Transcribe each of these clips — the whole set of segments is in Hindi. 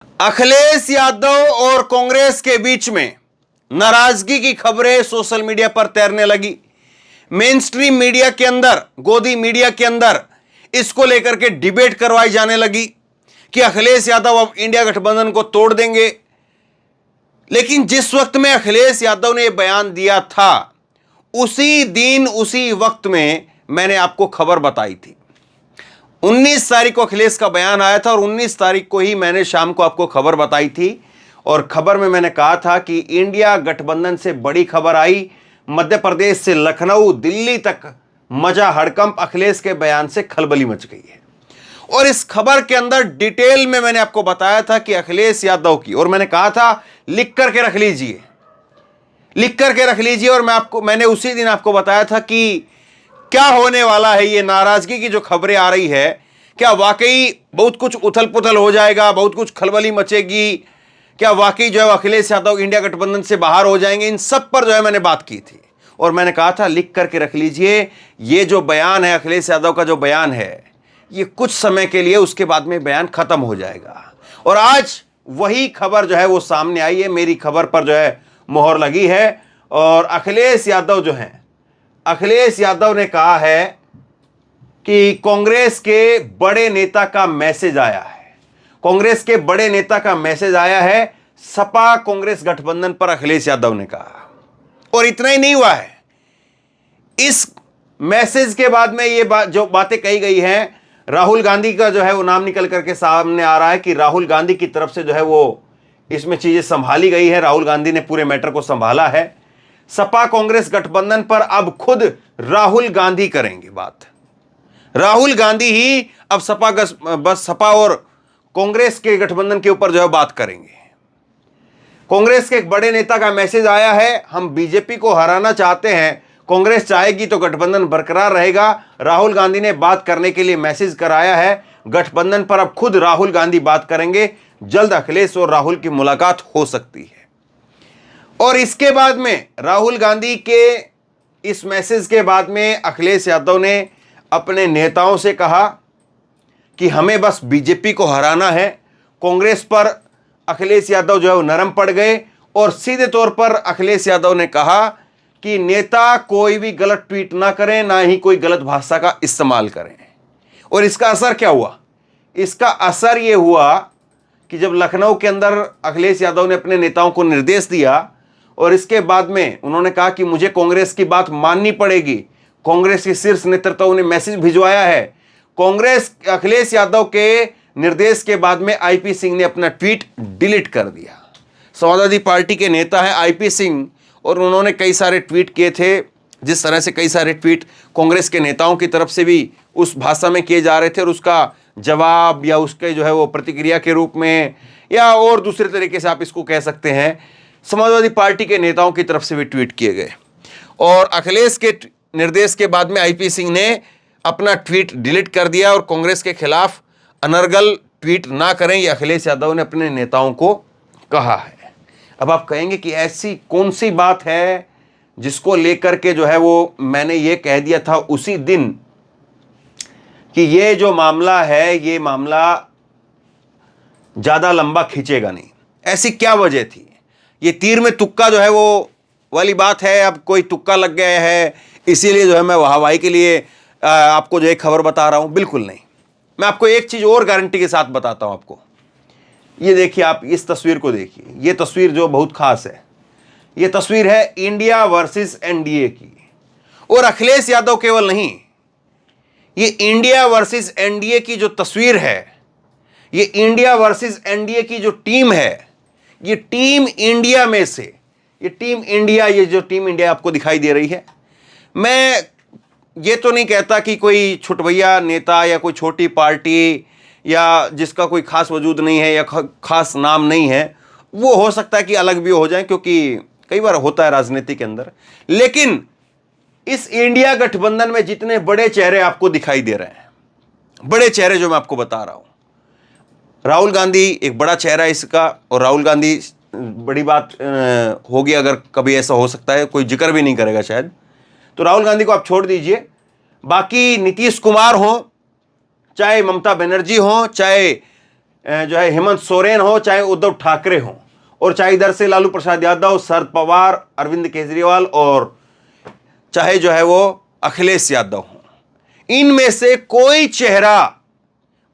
अखिलेश यादव और कांग्रेस के बीच में नाराजगी की खबरें सोशल मीडिया पर तैरने लगी। मेन स्ट्रीम मीडिया के अंदर, गोदी मीडिया के अंदर इसको लेकर के डिबेट करवाई जाने लगी कि अखिलेश यादव अब इंडिया गठबंधन को तोड़ देंगे। लेकिन जिस वक्त में अखिलेश यादव ने यह बयान दिया था, उसी दिन उसी वक्त में मैंने आपको खबर बताई थी। 19 तारीख को अखिलेश का बयान आया था और 19 तारीख को ही मैंने शाम को आपको खबर बताई थी। और खबर में मैंने कहा था कि इंडिया गठबंधन से बड़ी खबर आई। मध्य प्रदेश से लखनऊ, दिल्ली तक मचा हड़कंप। अखिलेश के बयान से खलबली मच गई है। और इस खबर के अंदर डिटेल में मैंने आपको बताया था कि अखिलेश यादव की, और मैंने कहा था लिख करके रख लीजिए, लिख करके रख लीजिए। और मैंने उसी दिन आपको बताया था कि क्या होने वाला है। ये नाराजगी की जो खबरें आ रही है, क्या वाकई बहुत कुछ उथल पुथल हो जाएगा, बहुत कुछ खलबली मचेगी, क्या वाकई जो है अखिलेश यादव इंडिया गठबंधन से बाहर हो जाएंगे, इन सब पर जो है मैंने बात की थी। और मैंने कहा था लिख करके रख लीजिए, ये जो बयान है अखिलेश यादव का, जो बयान है ये कुछ समय के लिए, उसके बाद में बयान खत्म हो जाएगा। और आज वही खबर जो है वो सामने आई है। मेरी खबर पर जो है मोहर लगी है। और अखिलेश यादव जो है, अखिलेश यादव ने कहा है कि कांग्रेस के बड़े नेता का मैसेज आया है, कांग्रेस के बड़े नेता का मैसेज आया है सपा कांग्रेस गठबंधन पर, अखिलेश यादव ने कहा। और इतना ही नहीं हुआ है, इस मैसेज के बाद में ये जो बातें कही गई हैं, राहुल गांधी का जो है वो नाम निकल करके सामने आ रहा है कि राहुल गांधी की तरफ से जो है वो इसमें चीजें संभाली गई है। राहुल गांधी ने पूरे मैटर को संभाला है। सपा कांग्रेस गठबंधन पर अब खुद राहुल गांधी करेंगे बात। राहुल गांधी ही अब सपा और कांग्रेस के गठबंधन के ऊपर जो है बात करेंगे। कांग्रेस के एक बड़े नेता का मैसेज आया है, हम बीजेपी को हराना चाहते हैं, कांग्रेस चाहेगी तो गठबंधन बरकरार रहेगा। राहुल गांधी ने बात करने के लिए मैसेज कराया है। गठबंधन पर अब खुद राहुल गांधी बात करेंगे। जल्द अखिलेश और राहुल की मुलाकात हो सकती है। और इसके बाद में राहुल गांधी के इस मैसेज के बाद में अखिलेश यादव ने अपने नेताओं से कहा कि हमें बस बीजेपी को हराना है। कांग्रेस पर अखिलेश यादव जो है वो नरम पड़ गए और सीधे तौर पर अखिलेश यादव ने कहा कि नेता कोई भी गलत ट्वीट ना करें, ना ही कोई गलत भाषा का इस्तेमाल करें। और इसका असर क्या हुआ? इसका असर यह हुआ कि जब लखनऊ के अंदर अखिलेश यादव ने अपने नेताओं को निर्देश दिया और इसके बाद में उन्होंने कहा कि मुझे कांग्रेस की बात माननी पड़ेगी, कांग्रेस के शीर्ष नेतृत्व ने मैसेज भिजवाया है। कांग्रेस अखिलेश यादव के निर्देश के बाद में आईपी सिंह ने अपना ट्वीट डिलीट कर दिया। समाजवादी पार्टी के नेता है आईपी सिंह और उन्होंने कई सारे ट्वीट किए थे। जिस तरह से कई सारे ट्वीट कांग्रेस के नेताओं की तरफ से भी उस भाषा में किए जा रहे थे और उसका जवाब या उसके जो है वो प्रतिक्रिया के रूप में या और दूसरे तरीके से आप इसको कह सकते हैं, समाजवादी पार्टी के नेताओं की तरफ से भी ट्वीट किए गए। और अखिलेश के निर्देश के बाद में आईपी सिंह ने अपना ट्वीट डिलीट कर दिया और कांग्रेस के खिलाफ अनर्गल ट्वीट ना करें, ये अखिलेश यादव ने अपने नेताओं को कहा है। अब आप कहेंगे कि ऐसी कौन सी बात है जिसको लेकर के जो है वो मैंने ये कह दिया था उसी दिन कि ये जो मामला है, ये मामला ज़्यादा लंबा खींचेगा नहीं। ऐसी क्या वजह थी? ये तीर में तुक्का जो है वो वाली बात है। अब कोई तुक्का लग गया है इसीलिए जो है मैं हवाई के लिए आपको जो एक खबर बता रहा हूँ, बिल्कुल नहीं। मैं आपको एक चीज़ और गारंटी के साथ बताता हूँ आपको। ये देखिए, आप इस तस्वीर को देखिए। ये तस्वीर जो बहुत खास है, ये तस्वीर है इंडिया वर्सेस एनडीए की। और अखिलेश यादव केवल नहीं, ये इंडिया वर्सेस एनडीए की जो तस्वीर है, ये इंडिया वर्सेस एनडीए की जो टीम है, ये टीम इंडिया में से, ये टीम इंडिया, ये जो टीम इंडिया आपको दिखाई दे रही है, मैं ये तो नहीं कहता कि कोई छुटभैया नेता या कोई छोटी पार्टी या जिसका कोई खास वजूद नहीं है या खास नाम नहीं है, वो हो सकता है कि अलग भी हो जाए, क्योंकि कई बार होता है राजनीति के अंदर। लेकिन इस इंडिया गठबंधन में जितने बड़े चेहरे आपको दिखाई दे रहे हैं, बड़े चेहरे जो मैं आपको बता रहा हूं, राहुल गांधी एक बड़ा चेहरा है इसका। और राहुल गांधी, बड़ी बात होगी अगर कभी ऐसा हो सकता है, कोई जिक्र भी नहीं करेगा शायद, तो राहुल गांधी को आप छोड़ दीजिए। बाकी नीतीश कुमार हो, चाहे ममता बनर्जी हो, चाहे जो है हेमंत सोरेन हो, चाहे उद्धव ठाकरे हो, और चाहे इधर से लालू प्रसाद यादव, शरद पवार, अरविंद केजरीवाल, और चाहे जो है वो अखिलेश यादव हो, इनमें से कोई चेहरा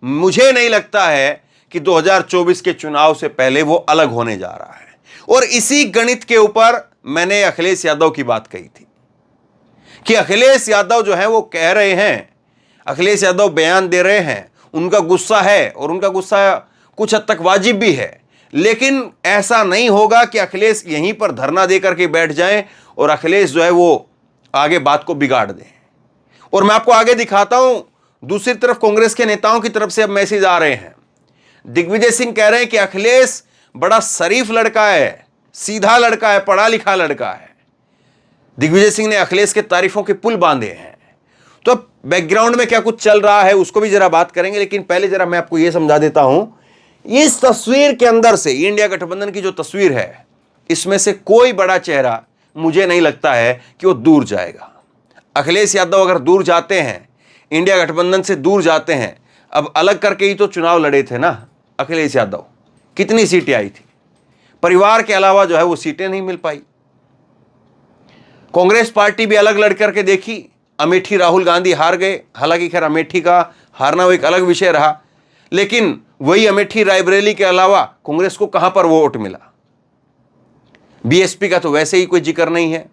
मुझे नहीं लगता है कि 2024 के चुनाव से पहले वो अलग होने जा रहा है। और इसी गणित के ऊपर मैंने अखिलेश यादव की बात कही थी कि अखिलेश यादव जो है वो कह रहे हैं, अखिलेश यादव बयान दे रहे हैं, उनका गुस्सा है और उनका गुस्सा कुछ हद तक वाजिब भी है, लेकिन ऐसा नहीं होगा कि अखिलेश यहीं पर धरना दे करके बैठ जाएं और अखिलेश जो है वो आगे बात को बिगाड़ दें। और मैं आपको आगे दिखाता हूं, दूसरी तरफ कांग्रेस के नेताओं की तरफ से अब मैसेज आ रहे हैं। दिग्विजय सिंह कह रहे हैं कि अखिलेश बड़ा शरीफ लड़का है, सीधा लड़का है, पढ़ा लिखा लड़का है। दिग्विजय सिंह ने अखिलेश के तारीफों के पुल बांधे हैं। तो बैकग्राउंड में क्या कुछ चल रहा है उसको भी जरा बात करेंगे, लेकिन पहले जरा मैं आपको यह समझा देता हूं, इस तस्वीर के अंदर से इंडिया गठबंधन की जो तस्वीर है, इसमें से कोई बड़ा चेहरा मुझे नहीं लगता है कि वो दूर जाएगा। अखिलेश यादव अगर दूर जाते हैं, इंडिया गठबंधन से दूर जाते हैं, अब अलग करके ही तो चुनाव लड़े थे ना अखिलेश यादव, कितनी सीटें आई थी, परिवार के अलावा जो है वो सीटें नहीं मिल पाई। कांग्रेस पार्टी भी अलग लड़ करके देखी, अमेठी राहुल गांधी हार गए, हालांकि खैर अमेठी का हारना वो एक अलग विषय रहा, लेकिन वही अमेठी रायबरेली के अलावा कांग्रेस को कहां पर वोट मिला। बीएसपी का तो वैसे ही कोई जिक्र नहीं है।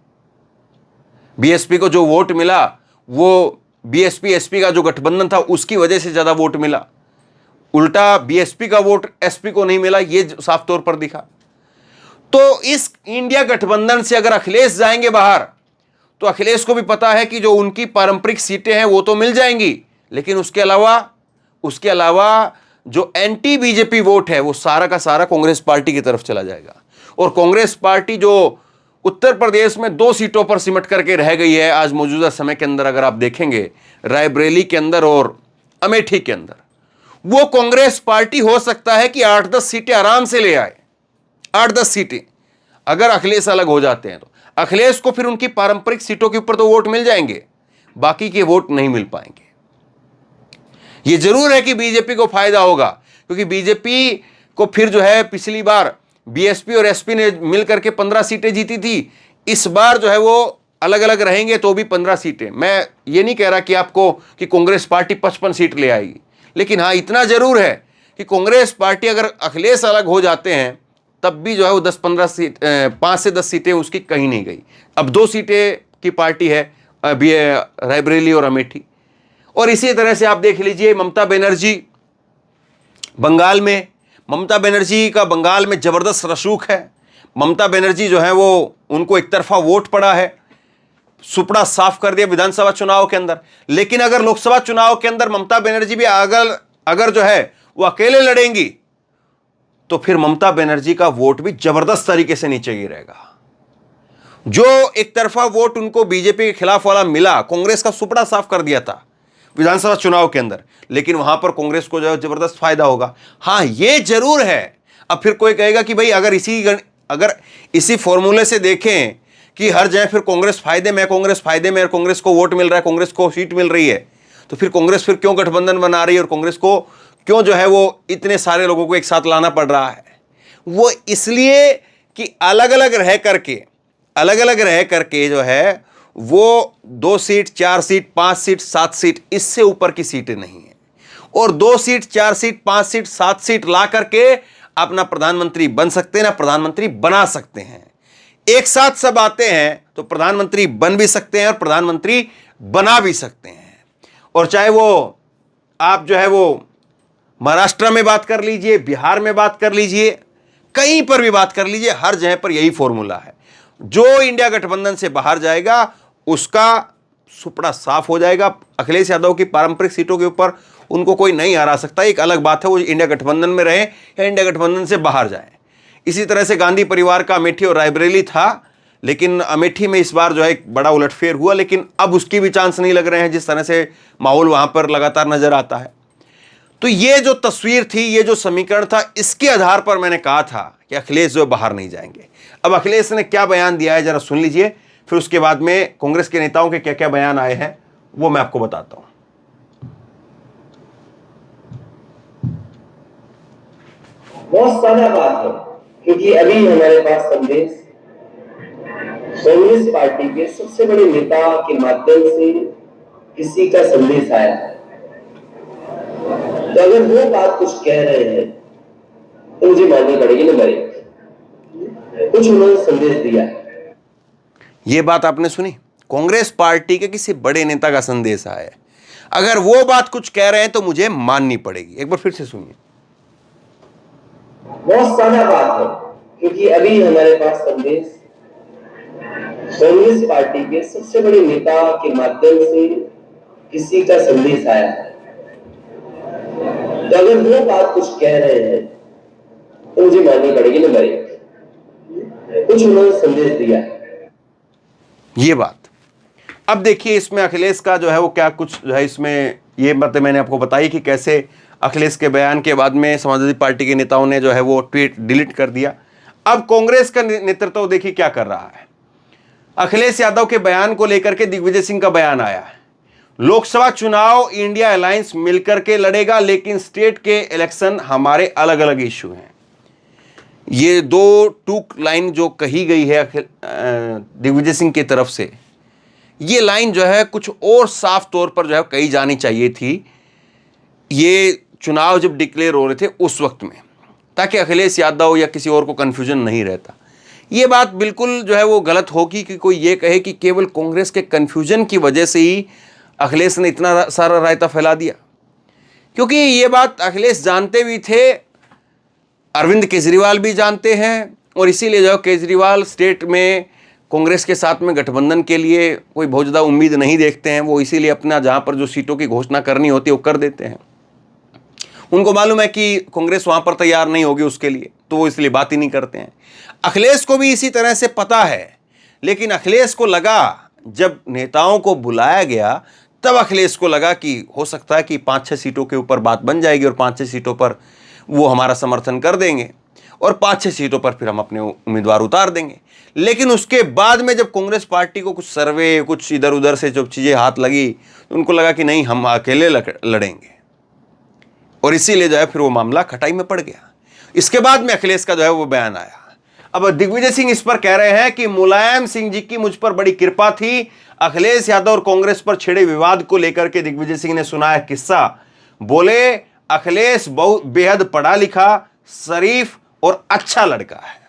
बीएसपी को जो वोट मिला वो बीएसपी एसपी का जो गठबंधन था उसकी वजह से ज्यादा वोट मिला, उल्टा बीएसपी का वोट एसपी को नहीं मिला, ये साफ तौर पर दिखा। तो इस इंडिया गठबंधन से अगर अखिलेश जाएंगे बाहर, तो अखिलेश को भी पता है कि जो उनकी पारंपरिक सीटें हैं वो तो मिल जाएंगी, लेकिन उसके अलावा जो एंटी बीजेपी वोट है वो सारा का सारा कांग्रेस पार्टी की तरफ चला जाएगा। और कांग्रेस पार्टी जो उत्तर प्रदेश में 2 सीटों पर सिमट करके रह गई है आज मौजूदा समय के अंदर, अगर आप देखेंगे रायबरेली के अंदर और अमेठी के अंदर, वो कांग्रेस पार्टी हो सकता है कि 8-10 सीटें आराम से ले आए। 8-10 सीटें अगर अखिलेश अलग हो जाते हैं तो अखिलेश को फिर उनकी पारंपरिक सीटों के ऊपर तो वोट मिल जाएंगे, बाकी के वोट नहीं मिल पाएंगे। यह जरूर है कि बीजेपी को फायदा होगा, क्योंकि बीजेपी को फिर जो है पिछली बार बीएसपी और एसपी ने मिलकर के 15 सीटें जीती थी, इस बार जो है वो अलग अलग रहेंगे तो भी 15 सीटें। मैं ये नहीं कह रहा कि आपको कि कांग्रेस पार्टी 55 सीट ले आएगी, लेकिन हाँ इतना जरूर है कि कांग्रेस पार्टी अगर अखिलेश अलग हो जाते हैं तब भी जो है वो 10-15 सीट 5 से 10 सीटें उसकी कहीं नहीं गई। अब 2 सीटें की पार्टी है अभी रायबरेली और अमेठी। और इसी तरह से आप देख लीजिए ममता बनर्जी बंगाल में, ममता बनर्जी का बंगाल में जबरदस्त रसूख है। ममता बनर्जी जो है वो उनको एक तरफा वोट पड़ा है, सुपड़ा साफ कर दिया विधानसभा चुनाव के अंदर। लेकिन अगर लोकसभा चुनाव के अंदर ममता बनर्जी भी अगर जो है वो अकेले लड़ेंगी तो फिर ममता बनर्जी का वोट भी जबरदस्त तरीके से नीचे गिरेगा। जो एक तरफा वोट उनको बीजेपी के खिलाफ वाला मिला, कांग्रेस का सुपड़ा साफ कर दिया था विधानसभा चुनाव के अंदर, लेकिन वहां पर कांग्रेस को जो है जबरदस्त फायदा होगा। हां यह जरूर है। अब फिर कोई कहेगा कि भाई अगर इसी फॉर्मूले से देखें कि हर जगह फिर कांग्रेस फायदे में, कांग्रेस फायदे में, और कांग्रेस को वोट मिल रहा है, कांग्रेस को सीट मिल रही है, तो फिर कांग्रेस फिर क्यों गठबंधन बना रही है और कांग्रेस को क्यों जो है वो इतने सारे लोगों को एक साथ लाना पड़ रहा है? वो इसलिए कि अलग अलग रह करके जो है वो 2 सीट 4 सीट 5 सीट 7 सीट इससे ऊपर की सीटें नहीं है। और 2 सीट 4 सीट 5 सीट 7 सीट ला करके अपना प्रधानमंत्री बन सकते हैं ना प्रधानमंत्री बना सकते हैं। एक साथ सब आते हैं तो प्रधानमंत्री बन भी सकते हैं और प्रधानमंत्री बना भी सकते हैं। और चाहे वो आप जो है वो महाराष्ट्र में बात कर लीजिए, बिहार में बात कर लीजिए, कहीं पर भी बात कर लीजिए, हर जगह पर यही फॉर्मूला है। जो इंडिया गठबंधन से बाहर जाएगा उसका सुपड़ा साफ हो जाएगा। अखिलेश यादव की पारंपरिक सीटों के ऊपर उनको कोई नहीं हरा सकता। एक अलग बात है वो इंडिया गठबंधन में रहे या इंडिया गठबंधन से बाहर जाए। इसी तरह से गांधी परिवार का अमेठी और रायबरेली था, लेकिन अमेठी में इस बार जो है एक बड़ा उलटफेर हुआ, लेकिन अब उसकी भी चांस नहीं लग रहे हैं जिस तरह से माहौल वहां पर लगातार नजर आता है। तो ये जो तस्वीर थी, ये जो समीकरण था, इसके आधार पर मैंने कहा था कि अखिलेश जो बाहर नहीं जाएंगे। अब अखिलेश ने क्या बयान दिया है जरा सुन लीजिए, फिर उसके बाद में कांग्रेस के नेताओं के क्या क्या बयान आए हैं वो मैं आपको बताता हूं। बहुत सादा बात है, क्योंकि अभी हमारे पास संदेश कम्युनिस्ट पार्टी के सबसे बड़े नेता के माध्यम से किसी का संदेश आया है। तो अगर वो बात कुछ कह रहे हैं तो मुझे माननी पड़ेगी। नंबर एक, कुछ उन्होंने संदेश दिया। ये बात आपने सुनी, कांग्रेस पार्टी के किसी बड़े नेता का संदेश आया है। अगर वो बात कुछ कह रहे हैं तो मुझे माननी पड़ेगी। एक बार फिर से सुनिए। बहुत सादा बात है, क्योंकि अभी हमारे पास संदेश कम्युनिस्ट पार्टी के सबसे बड़े नेता के माध्यम से किसी का संदेश आया है। तो अगर वो बात कुछ कह रहे हैं तो मुझे माननी पड़ेगी। नंबर एक, कुछ उन्होंने संदेश दिया। ये बात अब देखिए, इसमें अखिलेश का जो है वो क्या कुछ जो है इसमें ये मतलब मैंने आपको बताई कि कैसे अखिलेश के बयान के बाद में समाजवादी पार्टी के नेताओं ने जो है वो ट्वीट डिलीट कर दिया। अब कांग्रेस का नेतृत्व देखिए क्या कर रहा है। अखिलेश यादव के बयान को लेकर के दिग्विजय सिंह का बयान आया है। लोकसभा चुनाव इंडिया अलायंस मिलकर के लड़ेगा, लेकिन स्टेट के इलेक्शन हमारे अलग अलग इश्यू हैं। ये दो टूक लाइन जो कही गई है दिग्विजय सिंह की तरफ से, ये लाइन जो है कुछ और साफ तौर पर जो है कही जानी चाहिए थी ये चुनाव जब डिक्लेयर हो रहे थे उस वक्त में, ताकि अखिलेश यादव या किसी और को कन्फ्यूजन नहीं रहता। ये बात बिल्कुल जो है वो गलत होगी कि कोई ये कहे कि केवल कांग्रेस के कन्फ्यूजन की वजह से ही अखिलेश ने इतना सारा रायता फैला दिया, क्योंकि ये बात अखिलेश जानते भी थे, अरविंद केजरीवाल भी जानते हैं, और इसीलिए जो केजरीवाल स्टेट में कांग्रेस के साथ में गठबंधन के लिए कोई बहुत ज़्यादा उम्मीद नहीं देखते हैं। वो इसीलिए अपना जहाँ पर जो सीटों की घोषणा करनी होती है वो कर देते हैं। उनको मालूम है कि कांग्रेस वहाँ पर तैयार नहीं होगी उसके लिए, तो वो इसलिए बात ही नहीं करते हैं। अखिलेश को भी इसी तरह से पता है, लेकिन अखिलेश को लगा जब नेताओं को बुलाया गया तब अखिलेश को लगा कि हो सकता है कि 5-6 सीटों के ऊपर बात बन जाएगी और 5-6 सीटों पर वो हमारा समर्थन कर देंगे और 5-6 सीटों पर फिर हम अपने उम्मीदवार उतार देंगे। लेकिन उसके बाद में जब कांग्रेस पार्टी को कुछ सर्वे कुछ इधर उधर से जब चीज़ें हाथ लगी तो उनको लगा कि नहीं, हम अकेले लड़ेंगे, और इसीलिए जो है फिर वो मामला खटाई में पड़ गया। इसके बाद में अखिलेश का जो है वो बयान आया। अब दिग्विजय सिंह इस पर कह रहे हैं कि मुलायम सिंह जी की मुझ पर बड़ी कृपा थी। अखिलेश यादव और कांग्रेस पर छिड़े विवाद को लेकर के दिग्विजय सिंह ने सुनाया किस्सा। बोले अखिलेश बहुत बेहद पढ़ा लिखा, शरीफ और अच्छा लड़का है।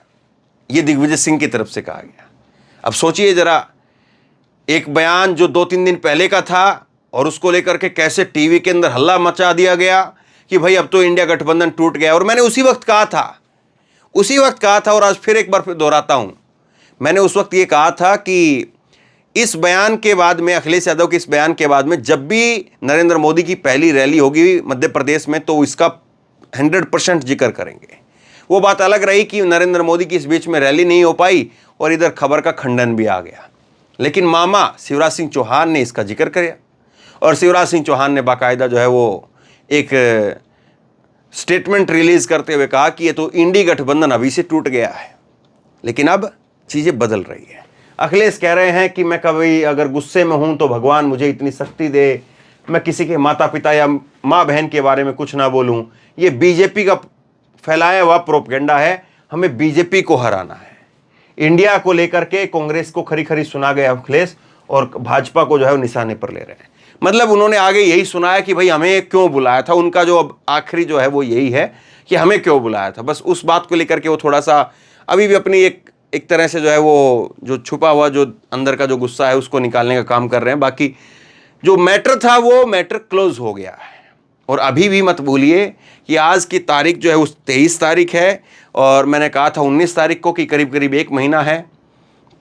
यह दिग्विजय सिंह की तरफ से कहा गया। अब सोचिए जरा, एक बयान जो 2-3 दिन पहले का था और उसको लेकर के कैसे टीवी के अंदर हल्ला मचा दिया गया कि भाई अब तो इंडिया गठबंधन टूट गया। और मैंने उसी वक्त कहा था और आज फिर एक बार दोहराता हूं, मैंने उस वक्त ये कहा था कि इस बयान के बाद में, अखिलेश यादव के इस बयान के बाद में, जब भी नरेंद्र मोदी की पहली रैली होगी मध्य प्रदेश में तो इसका 100% जिक्र करेंगे। वो बात अलग रही कि नरेंद्र मोदी की इस बीच में रैली नहीं हो पाई और इधर खबर का खंडन भी आ गया, लेकिन मामा शिवराज सिंह चौहान ने इसका जिक्र किया और शिवराज सिंह चौहान ने बाकायदा जो है वो एक स्टेटमेंट रिलीज करते हुए कहा कि ये तो इंडी गठबंधन अभी से टूट गया है। लेकिन अब चीज़ें बदल रही है। अखिलेश कह रहे हैं कि मैं कभी अगर गुस्से में हूं तो भगवान मुझे इतनी शक्ति दे, मैं किसी के माता पिता या माँ बहन के बारे में कुछ ना बोलूं। ये बीजेपी का फैलाया हुआ प्रोपेगेंडा है, हमें बीजेपी को हराना है। इंडिया को लेकर के कांग्रेस को खरी खरी सुना गया अखिलेश, और भाजपा को जो है वो निशाने पर ले रहे हैं। मतलब उन्होंने आगे यही सुनाया कि भाई हमें क्यों बुलाया था। उनका जो अब आखिरी जो है वो यही है कि हमें क्यों बुलाया था। बस उस बात को लेकर के वो थोड़ा सा अभी भी अपनी एक तरह से जो है वो जो छुपा हुआ जो अंदर का जो गुस्सा है उसको निकालने का काम कर रहे हैं। बाकी जो मैटर था वो मैटर क्लोज हो गया है। और अभी भी मत भूलिए कि आज की तारीख जो है उस 23 तारीख है, और मैंने कहा था 19 तारीख को कि करीब करीब 1 महीना है।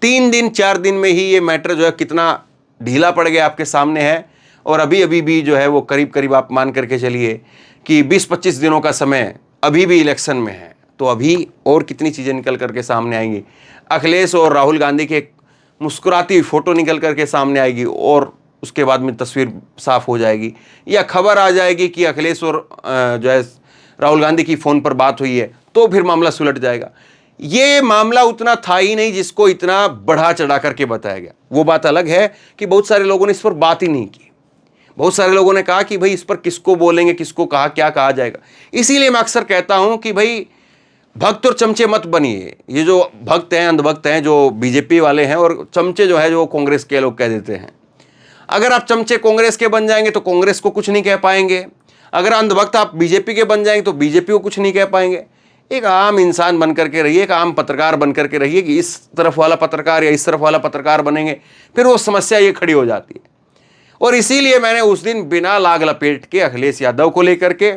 3 दिन 4 दिन में ही ये मैटर जो है कितना ढीला पड़ गया आपके सामने है। और अभी भी जो है वो करीब करीब आप मान करके चलिए कि 20-25 दिनों का समय अभी भी इलेक्शन में है। तो अभी और कितनी चीज़ें निकल करके सामने आएंगी। अखिलेश और राहुल गांधी की एक मुस्कुराती हुई फ़ोटो निकल करके सामने आएगी और उसके बाद में तस्वीर साफ हो जाएगी, या खबर आ जाएगी कि अखिलेश और जो है राहुल गांधी की फ़ोन पर बात हुई है, तो फिर मामला सुलट जाएगा। ये मामला उतना था ही नहीं जिसको इतना बढ़ा चढ़ा करके बताया गया। वो बात अलग है कि बहुत सारे लोगों ने इस पर बात ही नहीं की। बहुत सारे लोगों ने कहा कि भाई इस पर किसको बोलेंगे, किसको कहा क्या कहा जाएगा। इसीलिए मैं अक्सर कहता हूं कि भाई भक्त और चमचे मत बनिए। ये जो भक्त हैं, अंधभक्त हैं, जो बीजेपी वाले हैं, और चमचे जो है जो कांग्रेस के लोग कह देते हैं। अगर आप चमचे कांग्रेस के बन जाएंगे तो कांग्रेस को कुछ नहीं कह पाएंगे, अगर अंधभक्त आप बीजेपी के बन जाएंगे तो बीजेपी को कुछ नहीं कह पाएंगे। एक आम इंसान बन करके रहिए, एक आम पत्रकार बन करके रहिए कि इस तरफ वाला पत्रकार या इस तरफ वाला पत्रकार बनेंगे, फिर वो समस्या ये खड़ी हो जाती है। और इसीलिए मैंने उस दिन बिना लाग लपेट के अखिलेश यादव को लेकर के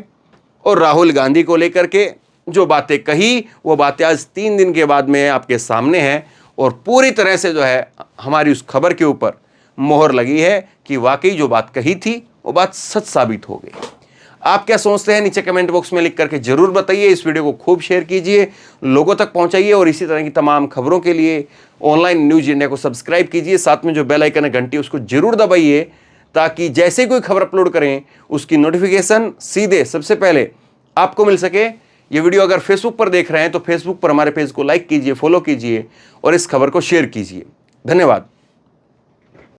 और राहुल गांधी को लेकर के जो बातें कही, वो बातें आज 3 दिन के बाद में आपके सामने हैं, और पूरी तरह से जो है हमारी उस खबर के ऊपर मोहर लगी है कि वाकई जो बात कही थी वो बात सच साबित हो गई। आप क्या सोचते हैं नीचे कमेंट बॉक्स में लिख करके जरूर बताइए। इस वीडियो को खूब शेयर कीजिए, लोगों तक पहुंचाइए, और इसी तरह की तमाम खबरों के लिए ऑनलाइन न्यूज़ इंडिया को सब्सक्राइब कीजिए। साथ में जो बेल आइकन है घंटी, उसको जरूर दबाइए, ताकि जैसे कोई खबर अपलोड करें उसकी नोटिफिकेशन सीधे सबसे पहले आपको मिल सके। ये वीडियो अगर फेसबुक पर देख रहे हैं तो फेसबुक पर हमारे पेज को लाइक कीजिए, फॉलो कीजिए और इस खबर को शेयर कीजिए। धन्यवाद।